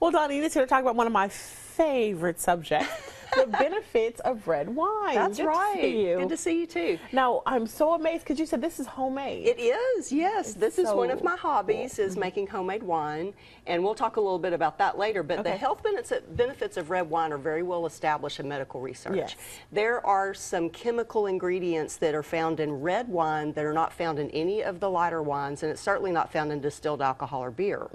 Well, Doneane is here to talk about one of my favorite subjects, the benefits of red wine. That's right. Good to see you. Good to see you too. Now, I'm so amazed because you said this is homemade. It is, yes. This is one of my hobbies, cool. is making homemade wine, and we'll talk a little bit about that later. But the health benefits of red wine are very well established in medical research. Yes. There are some chemical ingredients that are found in red wine that are not found in any of the lighter wines, and it's certainly not found in distilled alcohol or beer.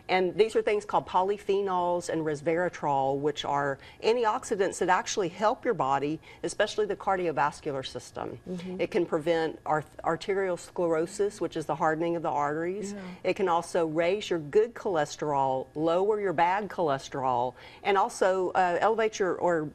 And these are things called polyphenols and resveratrol, which are antioxidants that actually help your body, especially the cardiovascular system. It can prevent arterial sclerosis, which is the hardening of the arteries. It can also raise your good cholesterol, lower your bad cholesterol, and also elevate your or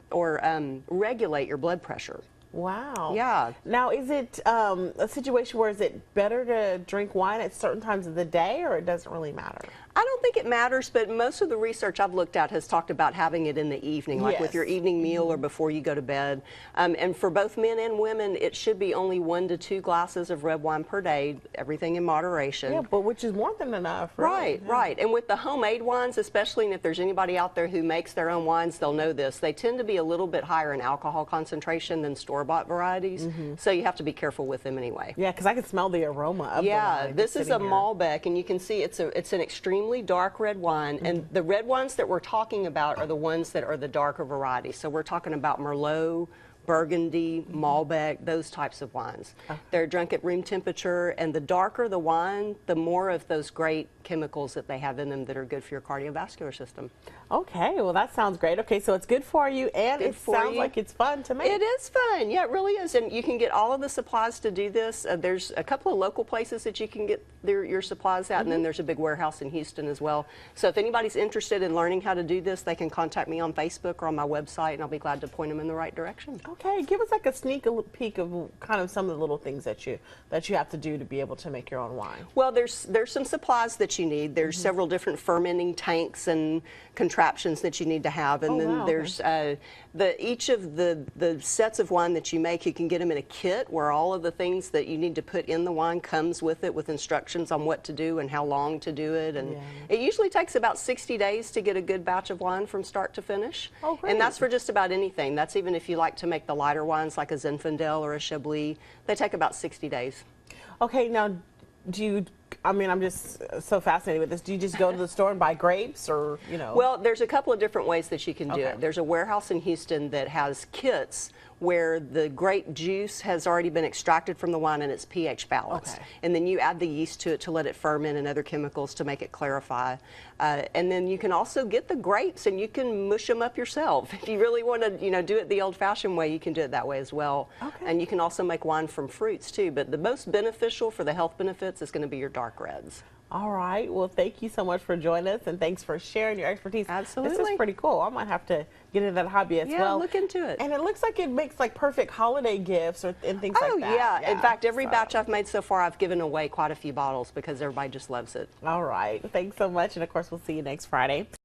regulate your blood pressure. Wow. Yeah. Now, is it a situation where is it better to drink wine at certain times of the day, or it doesn't really matter? I don't think it matters, but most of the research I've looked at has talked about having it in the evening, like with your evening meal or before you go to bed. And for both men and women, it should be only 1 to 2 glasses of red wine per day, everything in moderation. Yeah, but which is more than enough. Really. Right, right. And with the homemade wines, especially, and if there's anybody out there who makes their own wines, they'll know this. They tend to be a little bit higher in alcohol concentration than store-bought varieties, so you have to be careful with them anyway. Yeah, because I can smell the aroma of the wine. This is a Malbec, and you can see it's an extremely dark red wine, and the red wines that we're talking about are the ones that are the darker varieties. So we're talking about Merlot, Burgundy, Malbec, those types of wines. They're drunk at room temperature, and the darker the wine, the more of those great chemicals that they have in them that are good for your cardiovascular system. Okay, well that sounds great. Okay, so it's good for you, and it sounds like it's fun to make. It is fun, yeah, it really is, and you can get all of the supplies to do this. There's a couple of local places that you can get your supplies at, and then there's a big warehouse in Houston as well. So if anybody's interested in learning how to do this, they can contact me on Facebook or on my website, and I'll be glad to point them in the right direction. Okay, give us like a sneak peek of kind of some of the little things that you have to do to be able to make your own wine. Well, there's some supplies that you need. There's several different fermenting tanks and contraptions that you need to have, and then there's each of the sets of wine that you make, you can get them in a kit where all of the things that you need to put in the wine comes with it, with instructions on what to do and how long to do it. And it usually takes about 60 days to get a good batch of wine from start to finish. And that's for just about anything. That's even if you like to make the lighter wines like a Zinfandel or a Chablis. They take about 60 days. Okay, now I mean, I'm just so fascinated with this. Do you just go to the store and buy grapes, or, you know? Well, there's a couple of different ways that you can do it. There's a warehouse in Houston that has kits where the grape juice has already been extracted from the wine and it's pH balanced. And then you add the yeast to it to let it ferment and other chemicals to make it clarify. And then you can also get the grapes and you can mush them up yourself. If you really want to, do it the old-fashioned way, you can do it that way as well. And you can also make wine from fruits too. But the most beneficial for the health benefits is going to be your dark reds. All right. Well, thank you so much for joining us, and thanks for sharing your expertise. Absolutely. This is pretty cool. I might have to get into that hobby as well. Yeah, look into it. And it looks like it makes like perfect holiday gifts and things like that. Oh, yeah. In fact, every batch I've made so far, I've given away quite a few bottles because everybody just loves it. All right. Thanks so much. And of course, we'll see you next Friday.